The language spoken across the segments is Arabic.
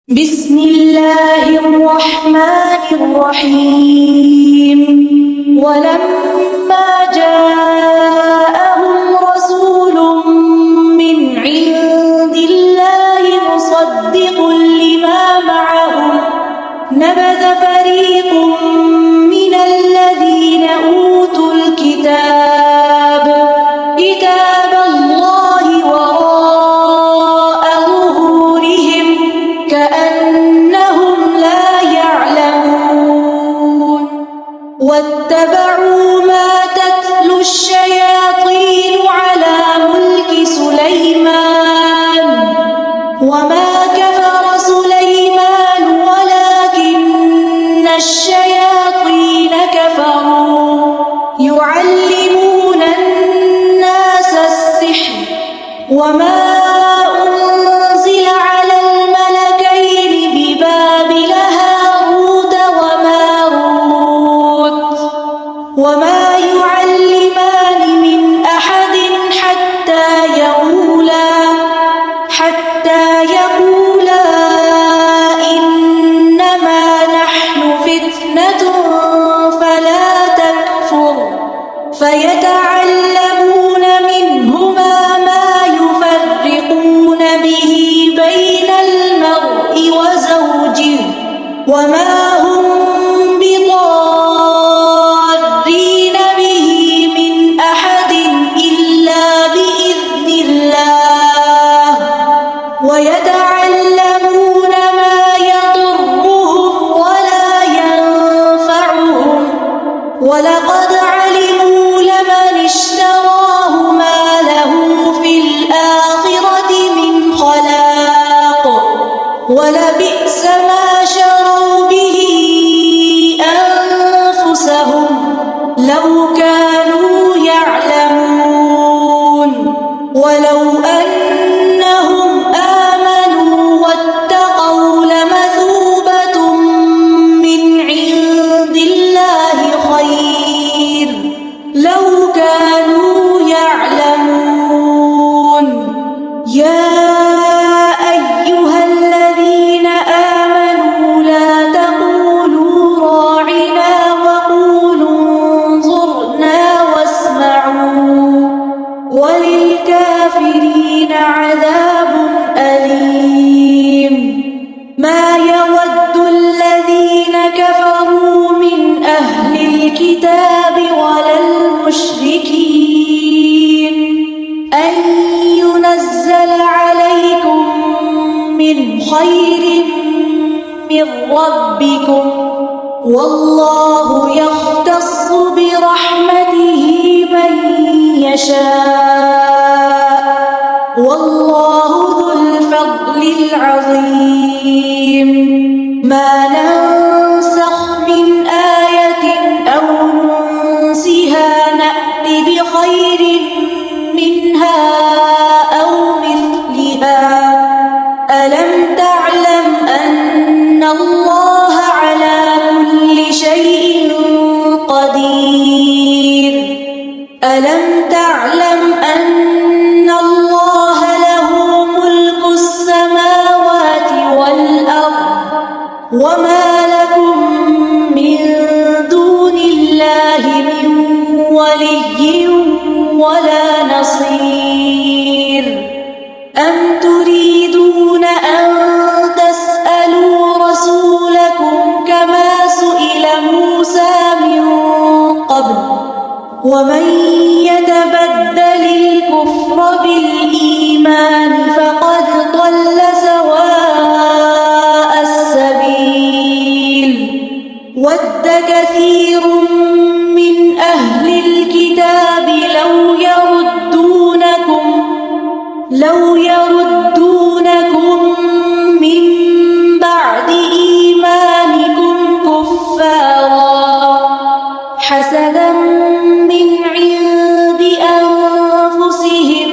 بسم الله الرحمن الرحيم. ولما جاءهم رسول من عند الله مصدق لما معهم نبذ فريق من الذين أوتوا الكتاب الله وراء ظهورهم كأنهم لا يعلمون واتبعوا ما تتلو الشياطين على ملك سليمان وما كفر سليمان ولكن الشياطين كفروا يعلمون الناس السحر وما أنزل على الملكين ببابل هاروت وماروت وما يعلمان من أحد حتى يقولا إنما نحن فتنة فلا تكفر فيتعلمون منهما ما يفرقون به بين المرء وزوجه وما هم بضارين به من أحد إلا بإذن الله ويتعلمون ما يضرهم ولا ينفعهم ولقد علموا لمن اشتراه ما له في الآخرة من خلاق ولبئس ما شروا به أنفسهم لو كانوا يعلمون ولو أنهم آمنوا واتقوا لمثوبة من عند الله خير لو كانوا يعلمون. يا أيها الذين آمنوا لا تقولوا راعنا وقولوا انظرنا واسمعوا وللكافرين عذاب أليم. ما يود الذين كفروا من أهل الكتاب ولا المشركين أن ينزل عليكم من خير من ربكم والله يختص برحمته من يشاء والله ذو الفضل العظيم. ما ننسخ من آية أو ننسها نأت بخير منها أو مثلها ألم تعلم أن الله على كل شيء قدير ألم تعلم أن الله له ملك السماوات والأرض وما لكم من دون الله من ولي ولا نصير. أم تريدون أن تسألوا رسولكم كما سئل موسى من قبل ومن يتبدل الكفر بالإيمان فقد ضل سواء السبيل. ود كثير من أهل الكتاب لو يردونكم من بعد إيمانكم كفارا حسدا من عند أنفسهم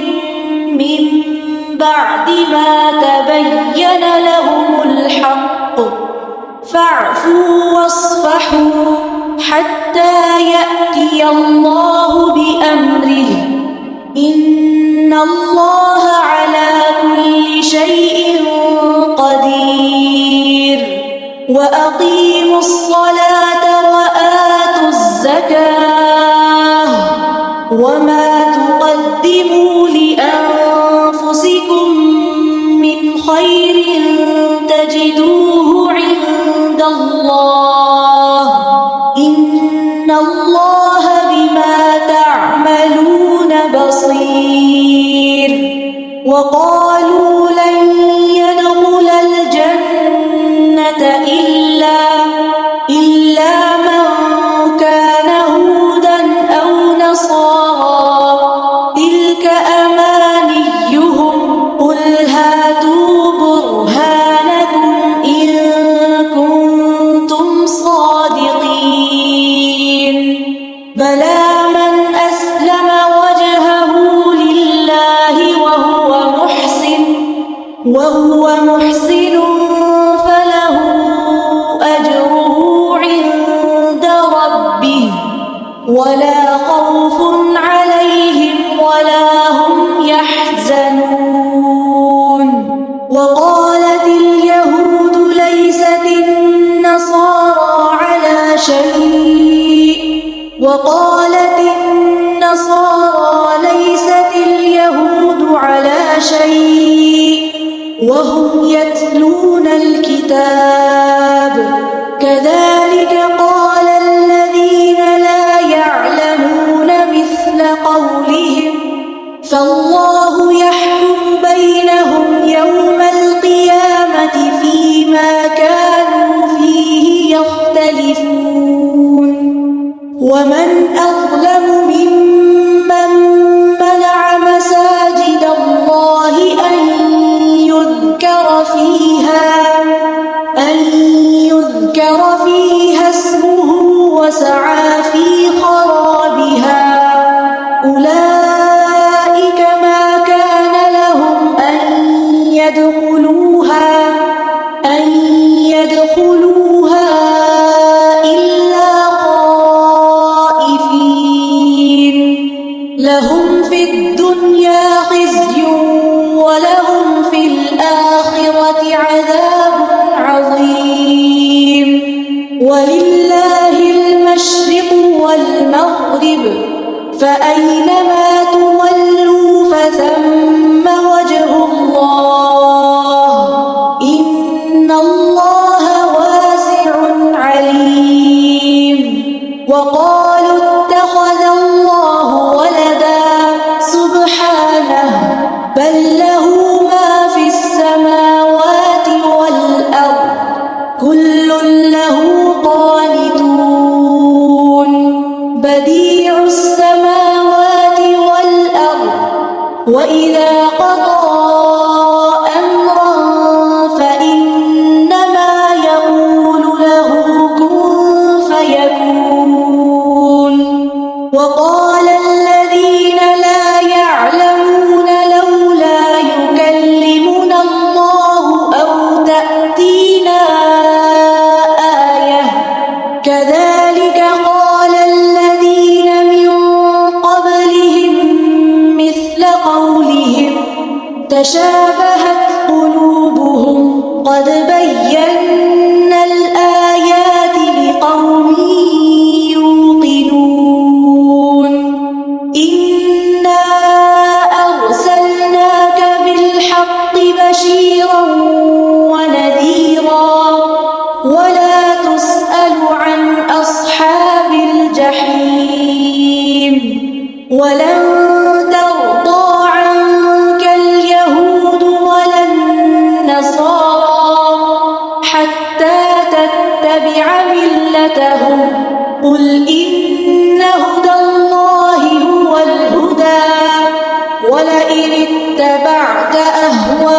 من بعد ما تبين لهم الحق فاعفوا واصفحوا حتى يأتي الله بأمره إن الله على كل شيء قدير. وأقيموا الصلاة وآتوا الزكاة وما تقدموا لأنفسكم من خير تجدوه عند الله إن الله بما تعملون بصير. وقالوا لن يدخل الجنة إلا من كان هودا أو نصارى تلك أمانيهم قل هاتوا برهانكم إن كنتم صادقين. بلى من أسلم وجهه لله وهو محسن فله أجره عند ربه ولا خوف عليهم ولا هم يحزنون. وقالت اليهود ليست النصارى على شيء وقالت النصارى ليست اليهود على شيء وهم يتلون الكتاب كذلك قال الذين لا يعلمون مثل قولهم فالله يحكم بينهم يوم القيامة فيما كانوا فيه يختلفون. ومن أظلم ممن منع مساجد الله أن يذكر فيها اسمه وسعى في خرابها أولئك ما كان لهم أن يدخلوها إلا خائفين لهم في الدنيا خزي ولهم في الآخرة عذاب عظيم. ولله المشرق والمغرب فأينما تولوا فثم وجه الله إن الله واسع عليم. وقالوا اتخذ الله ولدا سبحانه بل له ما في السماوات والأرض كل له قانتون. بديع السماوات والأرض وإذا قضى أمرا فإنما يقول له كن فيكون. وقال الذين لا يعلمون لولا يكلمنا الله أو تأتينا آية كذلك قال الذين من قبلهم مثل قولهم تشابهت قلوبهم قد بينا الآيات لقوم يوقنون. إنا أرسلناك بالحق بشيرا ونذيرا ولا تسأل عن أصحاب الجحيم. ولن ترضى عنك اليهود ولا النصارى حتى تتبع ملتهم قل إن هدى الله هو الهدى ولئن اتبعت أهواءهم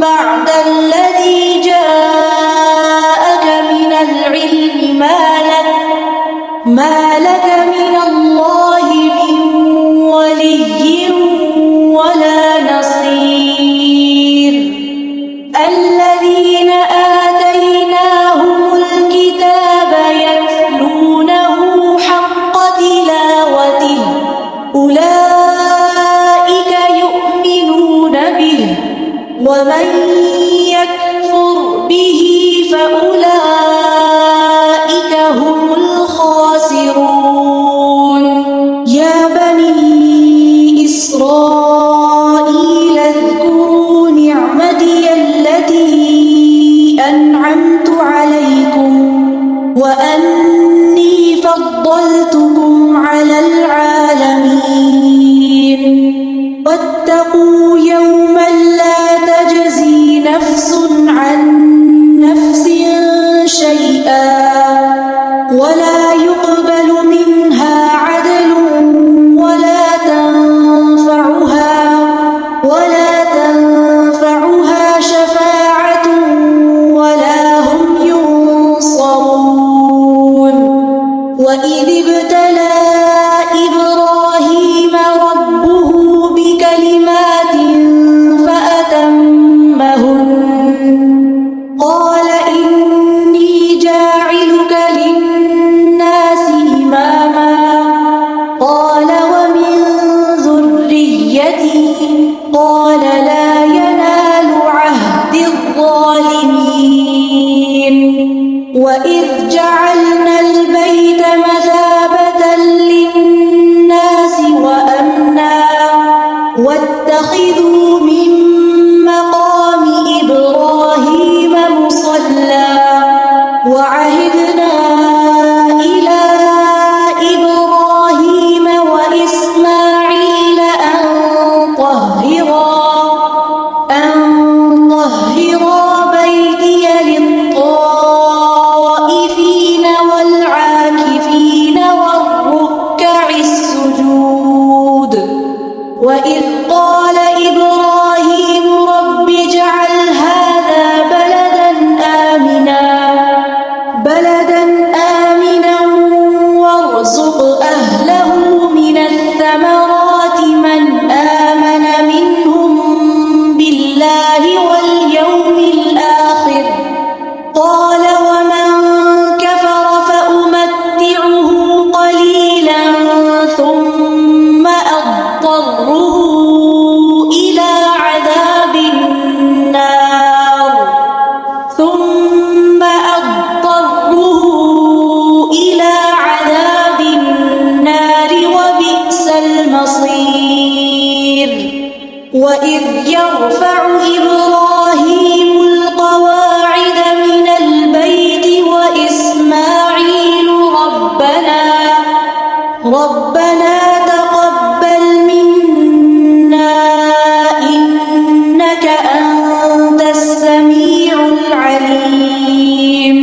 بعد الذي جاءك من العلم ما لك من الله من ولي ولا نصير. الذين آتيناهم الكتاب يتلونه حق تلاوته أولئك يؤمنون به ومن يكفر به فأولئك هم الخاسرون. يا بني إسرائيل اذكروا نعمتي التي أنعمت عليكم وأني فضلتكم على العالمين. واتقوا يوما لا تجزي نفس عن نفس شيئا ولا يقبل منها عدل ولا تنفعها شفاعة ولا هم ينصرون. وإذ ابتلى إبراهيم ربه بكلمات فأتمهن قال إني جاعلك للناس إماما قال ومن ذريتي قال لا ينال عهد الظالمين. وإذ جعلنا البيت مثابة للناس وأمنا واتخذوا من مقام إبراهيم مصلى وعهدنا إلى إبراهيم وإسماعيل أن طهرا بيتي للطائفين والعاكفين والركع السجود. وإذ قال إبراهيم رب اجعل هذا بلدا آمنا وارزق أهله من الثمرات من آمن منهم بالله واليوم الآخر قال ومن كفر فأمتعه قليلا ثم أضطره إلى عذاب النار وبئس المصير. وإذ يرفع إبراهيم القواعد من البيت وإسماعيل ربنا تقبل منا إنك أنت السميع العليم.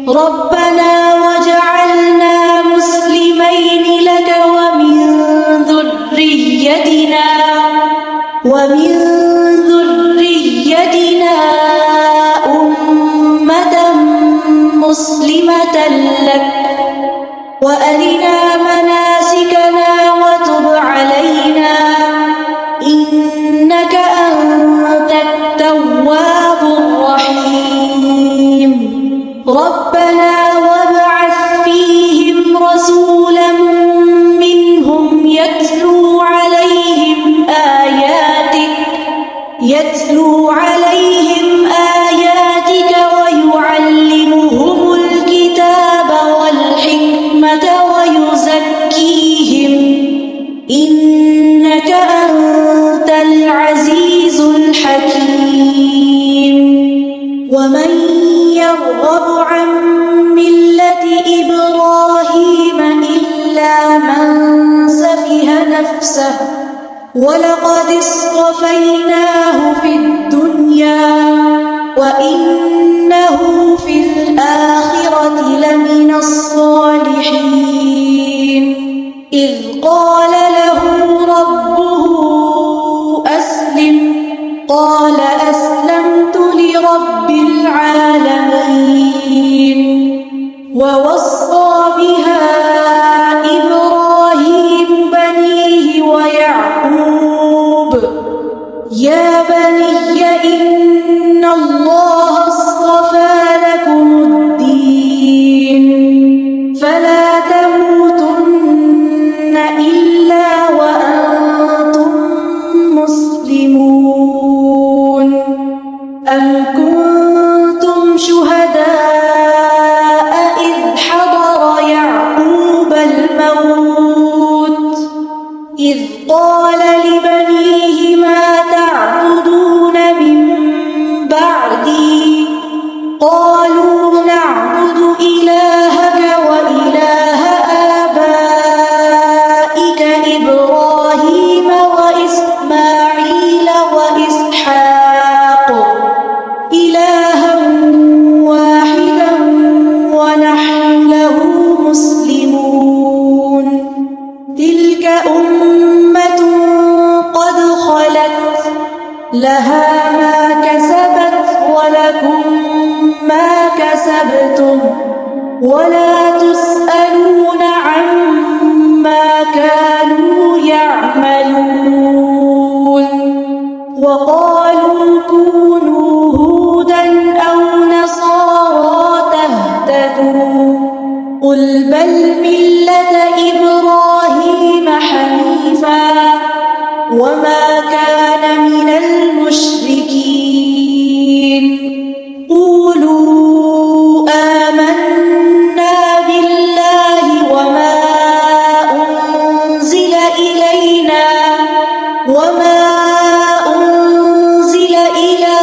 ربنا وجعلنا مسلمين لك ومن ذريتنا أمة مسلمة لك وأرنا مناسكنا وتب علينا إنك أنت التواب الرحيم. ربنا وابعث فيهم رسولا منهم يتلو عليهم آياتك ويعلمهم الكتاب والحكمة ويزكيهم إنك أنت العزيز الحكيم. ومن يرغب عن ملة إبراهيم إلا من سفه نفسه ولقد اصطفيناه في الدنيا وإنه في الآخرة لمن الصالحين. إذ قال له ربه أسلم قال أسلمت لرب العالمين. ووصى بها إبراهيم بنيه ويعقوب يا بني إن الله اصطفى لكم الدين فلا تموتن إلا وأنتم مسلمون. أم كنتم لها ما كسبت ولكم ما كسبتم ولا تسألون عما كانوا يعملون. وقالوا كونوا هودا أو نصارى تهتدوا قل بل ملة إبراهيم حنيفا وما كان من المشركين. قولوا آمنا بالله وما أنزل إلينا وما أنزل إلى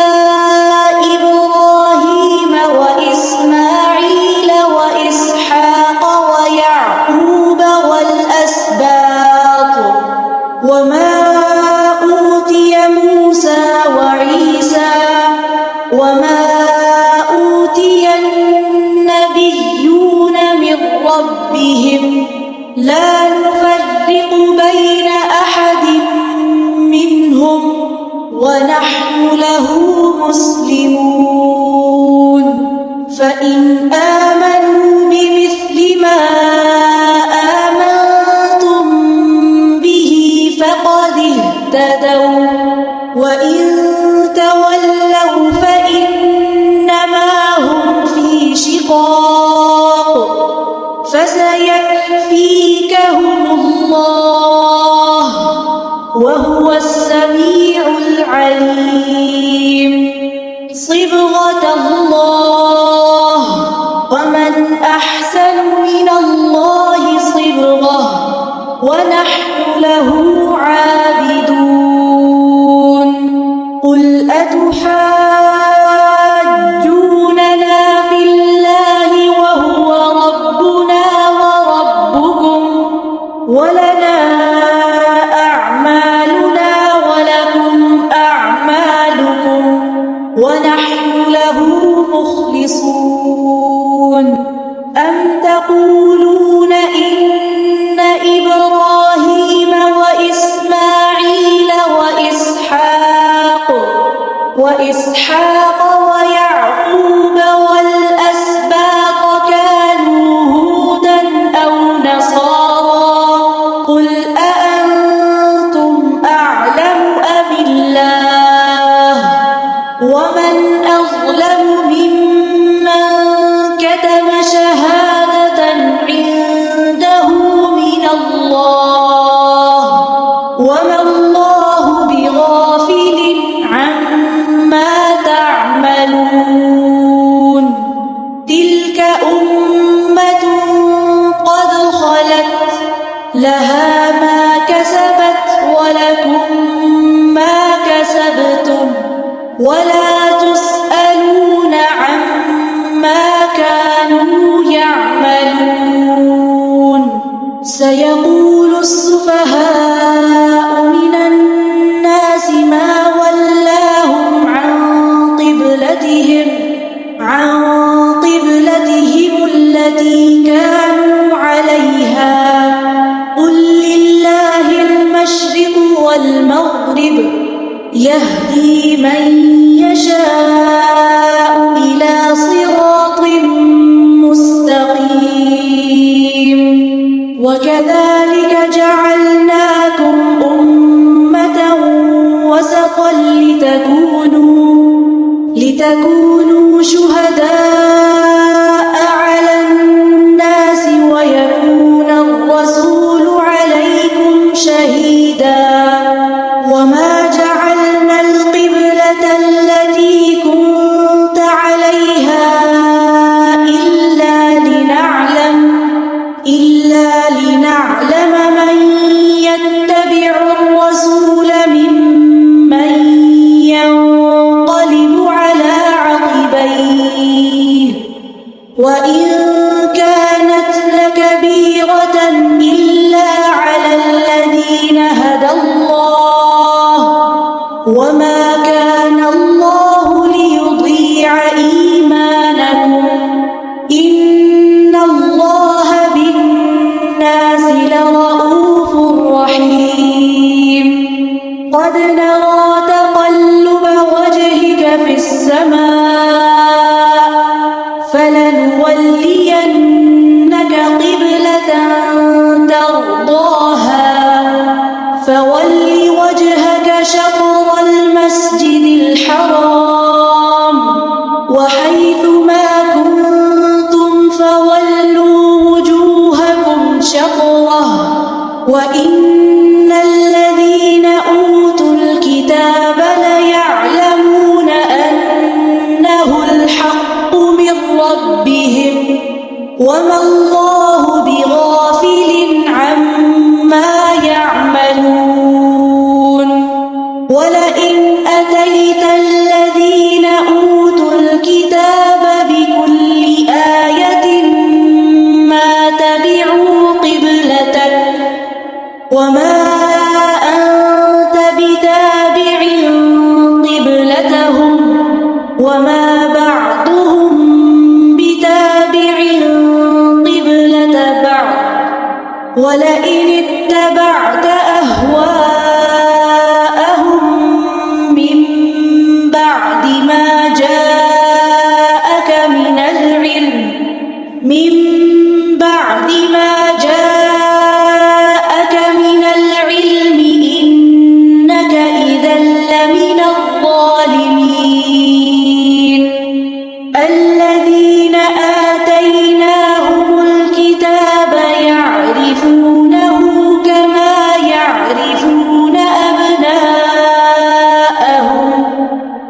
إبراهيم وإسماعيل وإسحاق ويعقوب والأسباط وما أوتي موسى وعيسى وما أوتي النبيون من ربهم لا نفرق بين أحد منهم ونحن له مسلمون. فإن آمنوا بمثل ما آمنتم به فقد اهتدوا وإن تولوا فإنما هم في شقاق فسيكفيكهم الله وهو السميع العليم. صبغة الله ومن أحسن من الله صبغة ونحن له عابدون. قل أتحاجوننا في الله وهو ربنا وربكم ولنا أعمالنا ولكم أعمالكم ونحن له مخلصون. أم تقولون إن إبراهيم وإسماعيل وإسحاق ويعقوب والأسباط كانوا هودا أو نصارى قل أأنتم أعلم أم الله ومن أظلم ممن كتم شهادة عنده من الله وما الله بغافل عما تعملون. تلك أمة قد خلت لها ما كسبت ولكم ما كسبتم ولا تسألون عما كانوا يعملون. سيقول السفهاء من الناس ما ولاهم عن قبلتهم التي كانوا عليها قل لله المشرق والمغرب يهدي من يشاء إلى صراط مستقيم. وكذلك جعلناكم أمة وسطا لتكونوا شهداء على الناس ويكون الرسول عليكم شهيدا. وما جعلنا القبلة التي كنت عليها إلا لنعلم من يتبع الرسول ممن ينقلب على عقبيه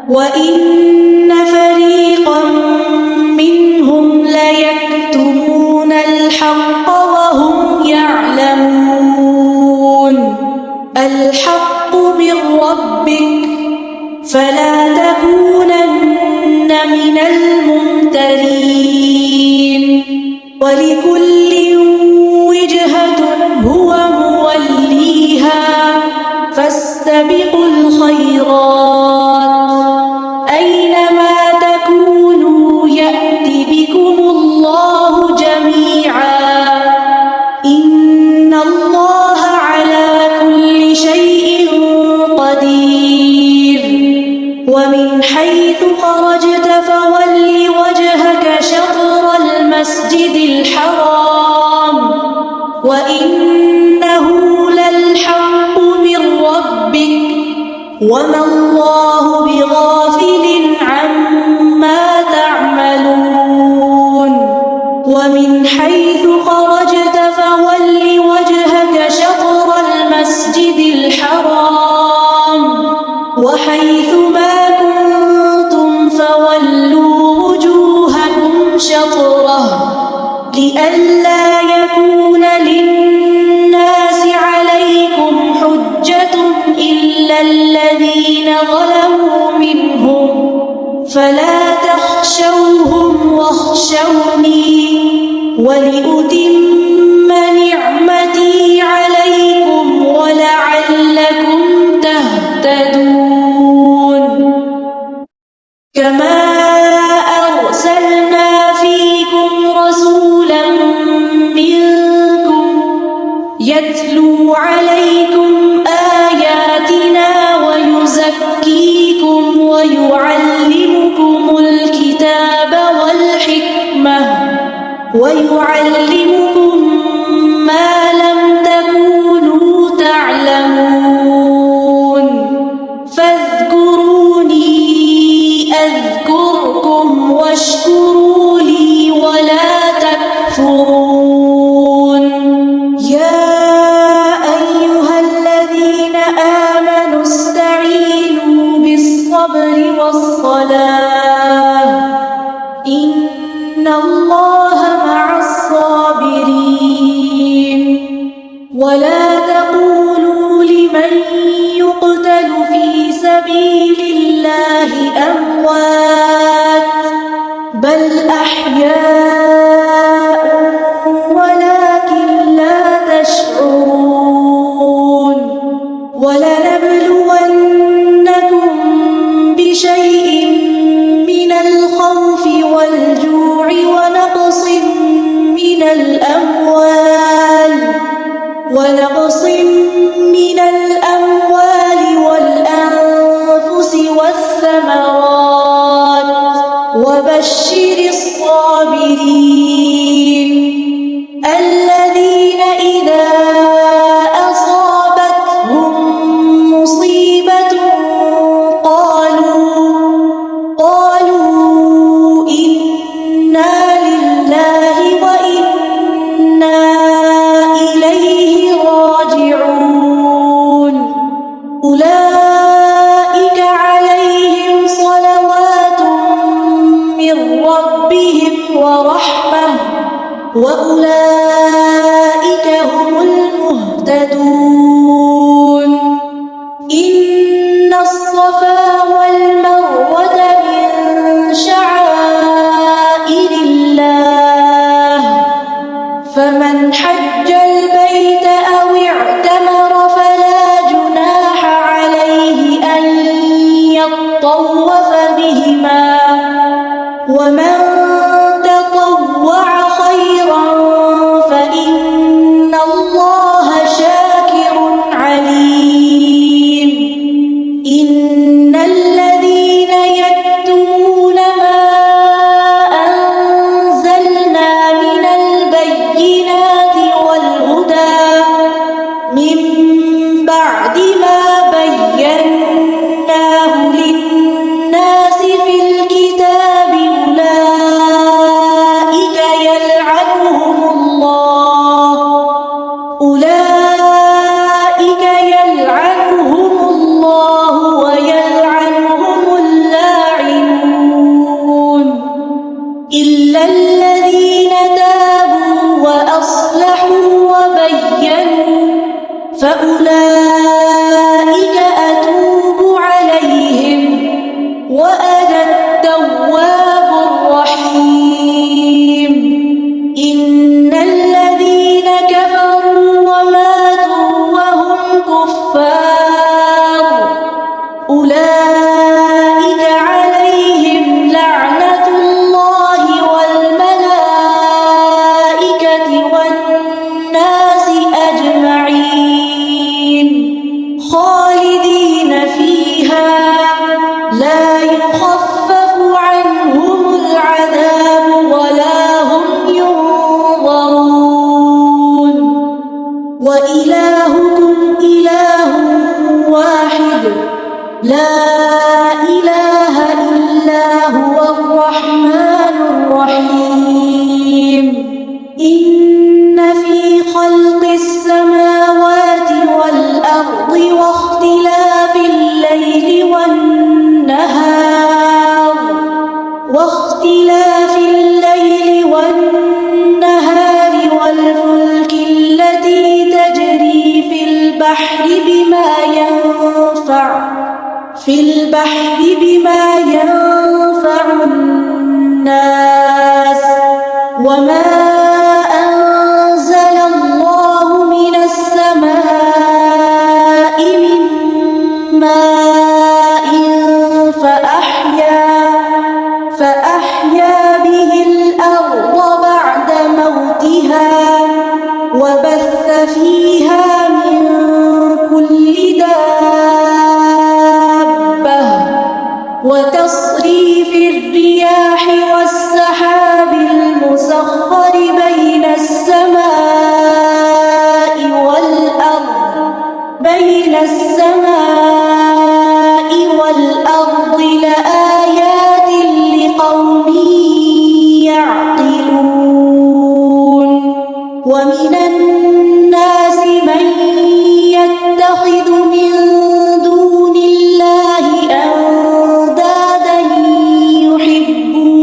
وإن فريقا منهم ليكتمون الحق وهم يعلمون. الحق من ربك فلا تكونن من الممترين. ولكل وجهة هو موليها فاستبقوا الخيرات أينما تكونوا يأت بكم الله جميعا إن الله على كل شيء قدير. ومن حيث خرجت فول وجهك شطر المسجد الحرام وإنه للحق من ربك وما الله بغافل عما تعملون. ومن حيث خرجت فول وجهك شطر المسجد الحرام وحيث ما كنتم فولوا وجوهكم شطره لئلا يكون للناس عليكم حجة إلا الذين ظلموا منهم فلا تخشوهم واخشوني ولأتم نعمتي عليكم ولعلكم تهتدون. كما أرسلنا فيكم رسولا منكم يتلو عليكم آياتنا ويزكيكم ويعلمكم الكتاب والحكمة ويعلمكم ما لم تكونوا تعلمون. فاذكروني أذكركم واشكروا لي ولا تكفرون. يا أيها الذين آمنوا استعينوا بالصبر والصلاة إن الله مع الصابرين. ولا تقولوا لمن يقتل في سبيل الله أموات بل أحياء ولكن لا تشعرون. ولنبلونكم بشيء من الخوف والجوع ونقص من الأموال والأنفس والثمرات وبشر الصابرين الذين إذا أصابتهم مصيبة قالوا إنا لله وإنا إليه راجعون. أولئك عليهم صلوات من ربهم ورحمة وأولئك هم المهتدون. إن الصفا والمروة من شعائر الله فمن حج البيت أو اعتمر فلا جناح عليه أن يطوف بهما ومن تطوع خيرا فإن الله شاكر عليم. إن الذين يكتمون ما أنزلنا من البينات والهدى من بعد ما بيناه للناس في الكتاب أولئك أولئك أتوب عليهم وأنا التواب الرحيم إن الذين كفروا وماتوا وهم كفار أولئك عليهم لعنة الله والملائكة والناس أجمعين خالدين فيها لا يخفف عنهم العذاب ولا هم ينظرون وإلهكم إله واحد لا إله إلا هو الرحمن الرحيم إن في خلق السماوات والأرض واختلاف الليل والفلك التي تجري في البحر بما ينفع الناس وما أنزل الله من السماء من ماء فأحيا به الأرض بعد موتها وبث فيها من كل دابة وتصريف الرياح والسحاب المسخر بين السماء والأرض لآيات لقوم يعقلون ومن الناس من يتخذ من دون الله أندادا يحبونهم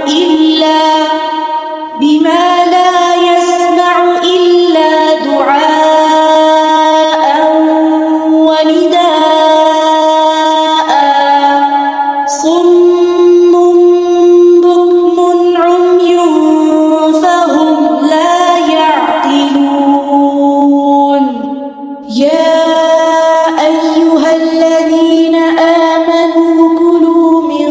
إلا دعاء ونداء صم بكم عمي فهم لا يعقلون يا أيها الذين آمنوا كلوا من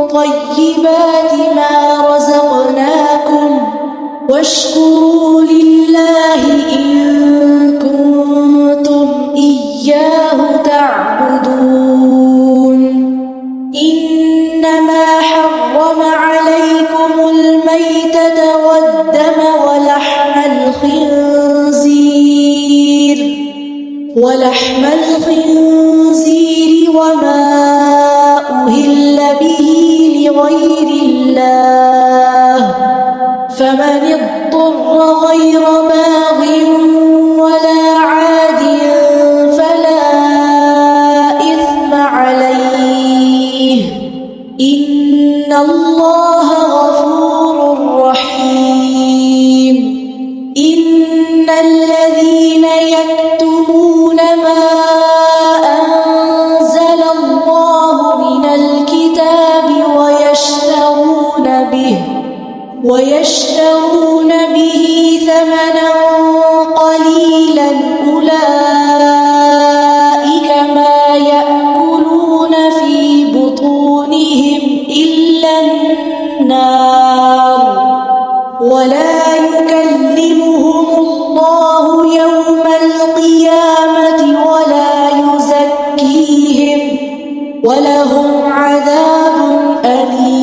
طيبات ما رزقناكم واشكروا لله إن كنتم إياه تعبدون إنما حرم عليكم الميتة والدم ولحم الخنزير وما أهل به لغير الله فمن اضطر غير باغ ولا عاد فلا إثم عليه إن الله غفور رحيم إن الذين يكتمون ما أنزل الله من الكتاب ويشترون به ثمنا قليلا أولئك ما يأكلون في بطونهم إلا النار ولا يكلمهم الله يوم القيامة ولا يزكيهم ولهم عذاب أليم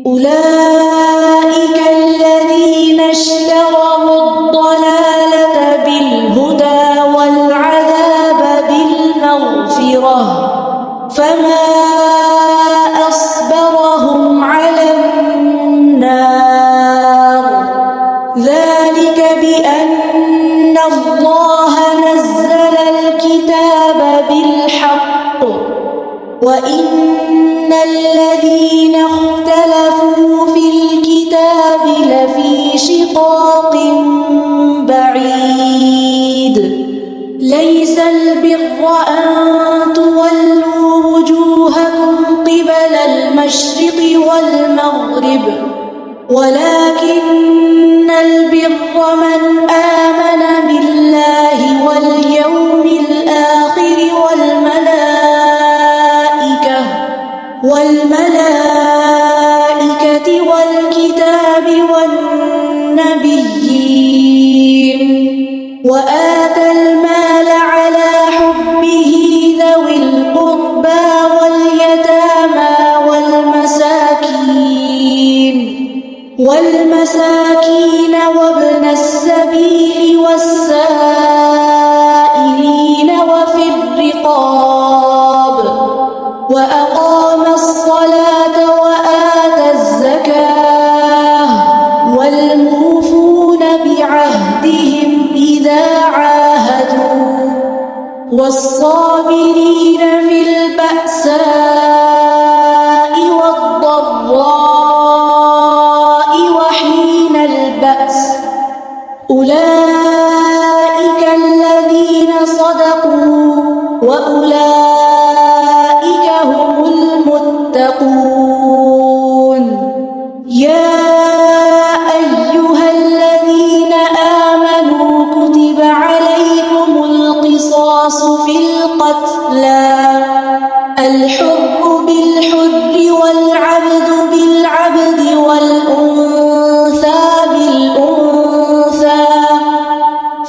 أولئك الذين اشتروا الضلالة بالهدى والعذاب بالمغفرة فما أصبرهم على النار ذلك بأن الله نزل الكتاب بالحق وإن الذين اختلفوا في الكتاب لفي شقاق بعيد ليس البر أن تولوا وجوهكم قبل المشرق والمغرب ولكن البر من آمن بالله واليوم الآخر والملائكة والكتاب والنبيين وآتى المال على حبه ذوي القربى واليتامى والمساكين وابن السبيل والسائلين وفي الرقاب وأقام الصلاة وآتى الزكاة والموفون بعهدهم إذا عاهدوا والصابرين في البأساء والضراء وحين البأس أولئك الذين صدقوا وأولئك هم المتقون يا أيها الذين آمنوا كتب عليكم القصاص في القتلى الحر بالحر والعبد بالعبد والأنثى بالأنثى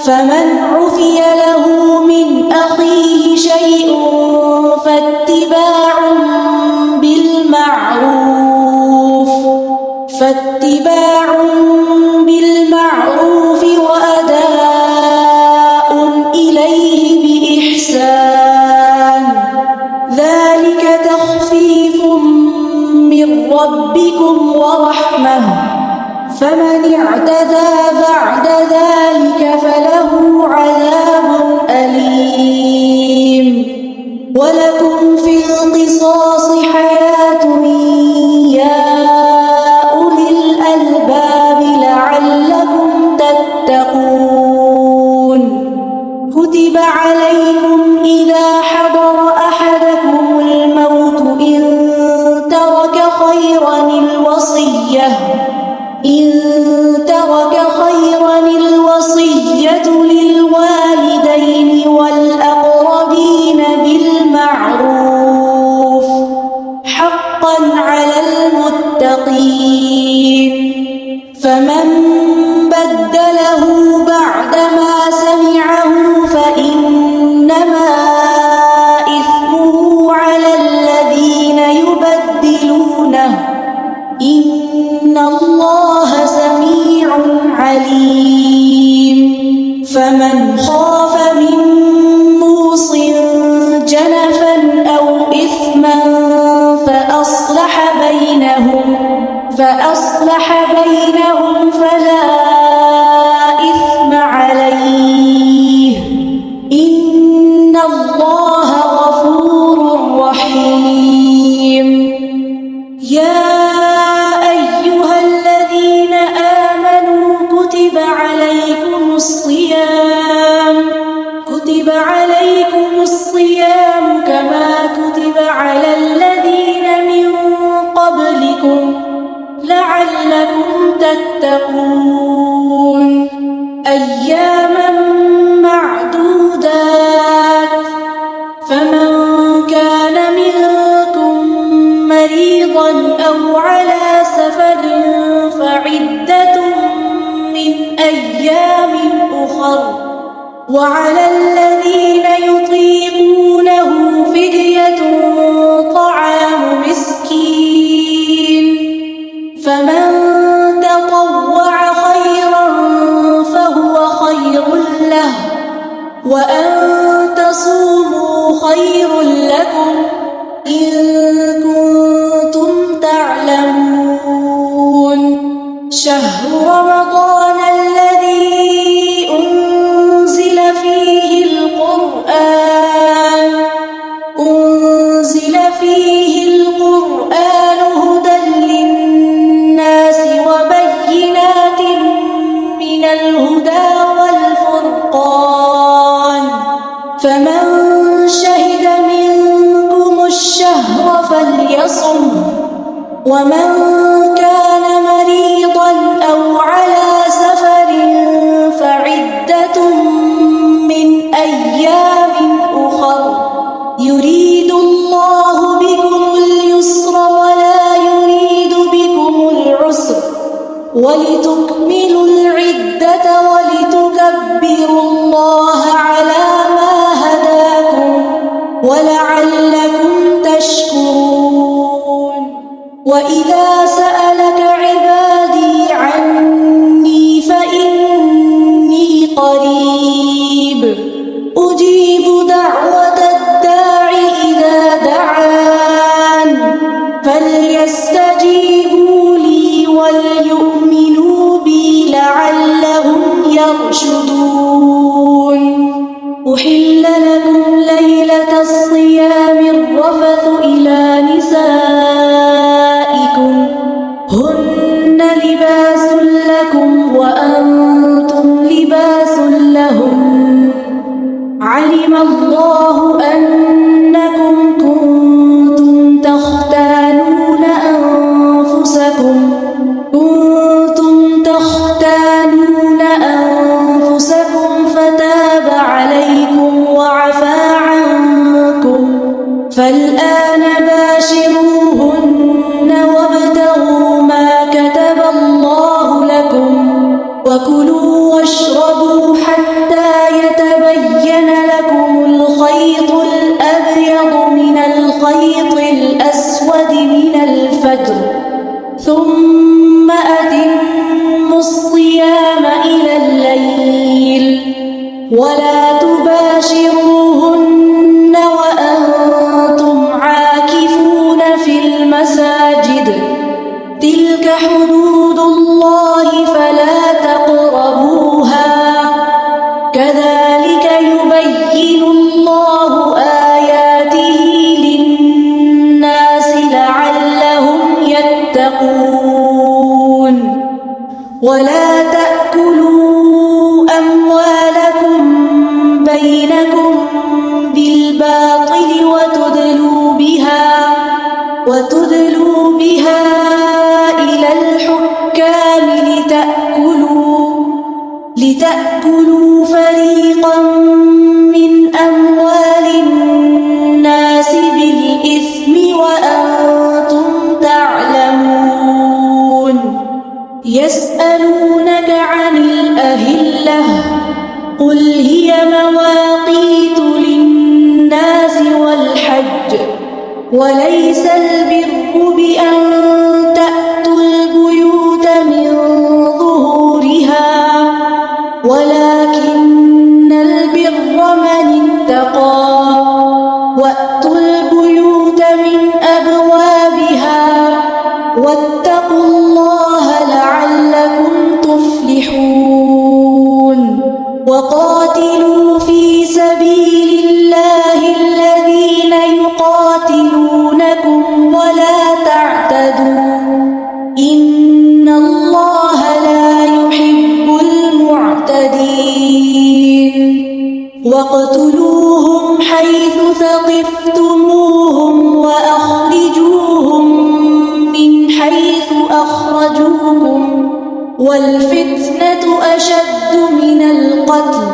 فمن عفي له من أخيه شيء فاتباع بالمعروف وأداء إليه بإحسان ذلك تخفيف من ربكم ورحمة فمن اعتدى بعد ذلك فله عذاب أليم ولكم في القصاص حياة خيرا الوصية للوالدين والأقربين بالمعروف حقا على المتقين فمن بدله بعدما سمعه فإنما إثمه على الذين يبدلونه إن الله سميع عليم فمن خاف من موص جنفا أو إثما فأصلح بينهم فلا إثم عليه إن الله غفور رحيم يا أيها الذين آمنوا كتب عليكم الصيام كما كتب على الذين من قبلكم لعلكم تتقون أياما معدودات فمن كان منكم مريضا أو على سفر فعدة من أيام أخر وعلى الذين يطيقونه فدية طعام مسكين فمن تطوع خيرا فهو خير له وأن تصوموا خير لكم إن كنتم تعلمون شهر رمضان الذي أنزل فيه القرآن هدى للناس وبينات من الهدى والفرقان فمن شهد منكم الشهر فليصم ومن كان مريضا أو على سفر فعدة من أيام أخر يريد الله بكم اليسر ولا يريد بكم العسر ولتكملوا العدة ولتكبروا الله على ما هداكم ولعلكم تشكرون وإذا سألك عبادي عني فإني قريب أجيب دعوة الداع إذا دعان فليستجيبوا لي وليؤمنوا بي لعلهم يرشدون أحل لكم ليلة الصيام الرفث إلى نسائكم هن لباس لكم وأنتم لباس لهم علم الله أنكم كنتم تختانون أنفسكم فتاب عليكم وعفى عنكم فالآن باشروهن وابتغوا ما كتب الله لكم وكلوا واشربوا حتى يتبين لكم الخيط الأبيض من الخيط الأسود من الفجر ثم أتموا الصيام إلى الليل ولا تباشروهن وأنتم عاكفون في المساجد تلك حدود الله فلا تقربوها كذلك يبين الله آياته للناس لعلهم يتقون ولا تأكلوا أموالكم بينكم بالباطل وتدلوا بها إلى الحكام لتأكلوا فريقا من أموال الناس بالإثم وأنتم تعلمون يسألونك عن الأهلة قل هي مواقيت للناس والحج وليس البر بأن تأتوا البيوت من ظهورها ولكن البر من اتقى وأتوا البيوت من أبوابها واتقوا الله لعلكم تفلحون وقاتلوا في سبيل الله الذين يقاتلونكم ولا تعتدوا إن الله لا يحب المعتدين واقتلوهم حيث ثقفتموهم وأخرجوهم من حيث أخرجوكم والفتنة أشد من القتل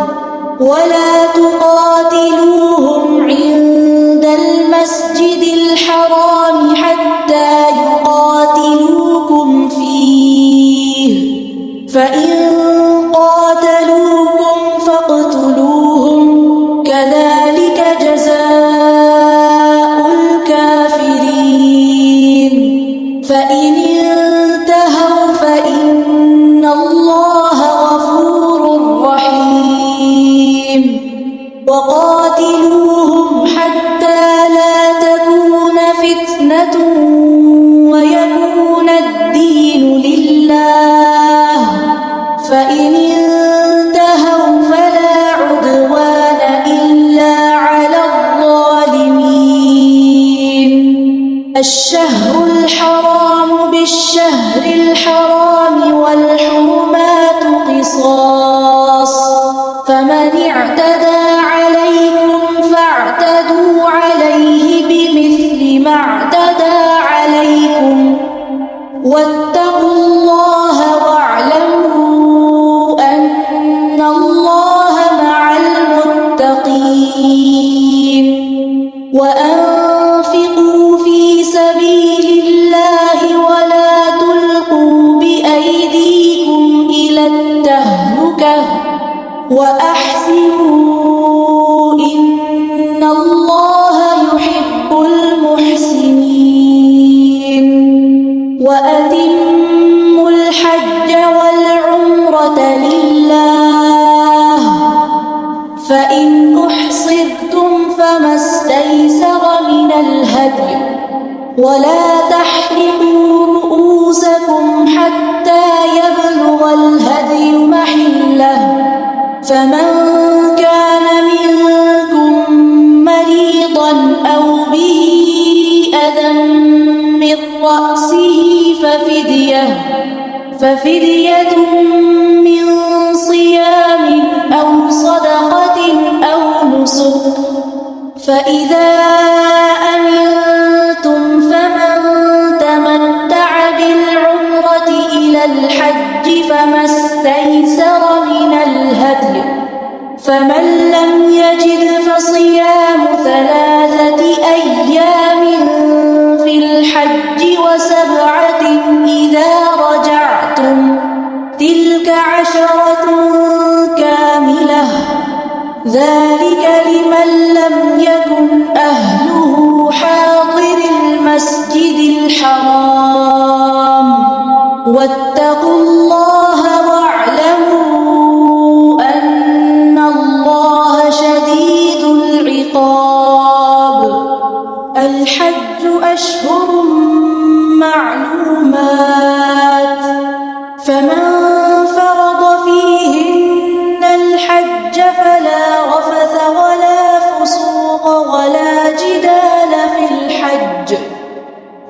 ولا تقاتلوهم عند المسجد الحرام حتى يقاتلوكم فيه فإن قاتلوكم فاقتلوهم كذلك جزاء الكافرين فإن انتهوا فإن الله غفور رحيم وقاتلوهم حتى لا تكون فتنة ويكون الدين لله فإن انتهوا فلا عدوان إلا على الظالمين الشهر الحرام بالشهر الحرام والحرمات قصاص فمن اعتدى عليكم فاعتدوا عليه بمثل ما اعتدى عليكم واتقوا الله واعلموا أن الله مع المتقين وأنفقوا في سبيل الله ولا تلقوا بأيديكم إلى التهلكة وأحسنوا إن الله يحب المحسنين وأتموا الحج والعمرة لله فإن أحصرتم فما استيسر من الهدي ولا تحلقوا رؤوسكم حتى يبلغ الهدي محله فمن كان منكم مريضا أو به أذى من رأسه ففدية من صيام أو صدقة أو نسك فإذا أمنتم فمن تمتع بالعمرة إلى الحج فما استيسر من الهدي فمن لم يجد فصيام 3 أيام في الحج و7 إذا رجعتم تلك 10 كاملة ذلك لمن لم يكن أهله حاضر المسجد الحرام واتقوا الله واعلموا أن الله شديد العقاب الحج أشهر معلومات فمن فرض فيهن الحج فلا رفث ولا فسوق ولا جدال في الحج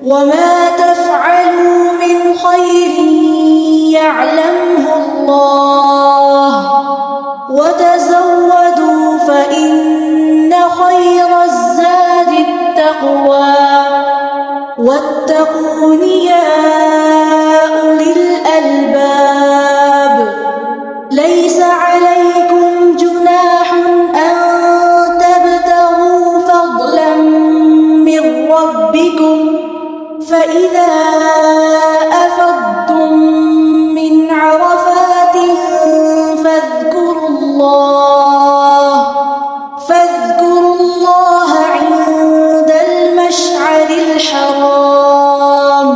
وما تفعلوا من خير يعلمه الله وتزودوا فإن خير الزاد التقوى واتقون يا أولي الألباب. ليس عليكم جناح أن تبتغوا فضلا من ربكم، فإذا أفضتم من عرفات فاذكروا الله عند المشعر الحرام،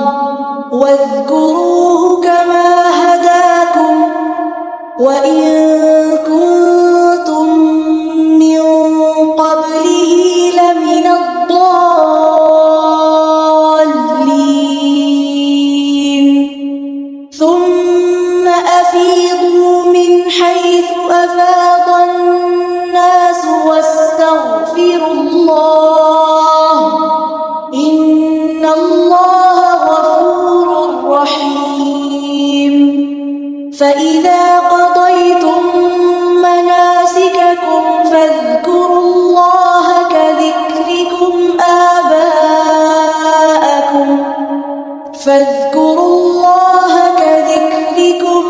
واذكروه كما هداكم وإن كنتم من قبله لمن الضالين. ثم أفيضوا من حيث أفاض الناس واستغفروا الله، إن الله غفور رحيم. فإذا قضيتم مناسككم فاذكروا الله كذكركم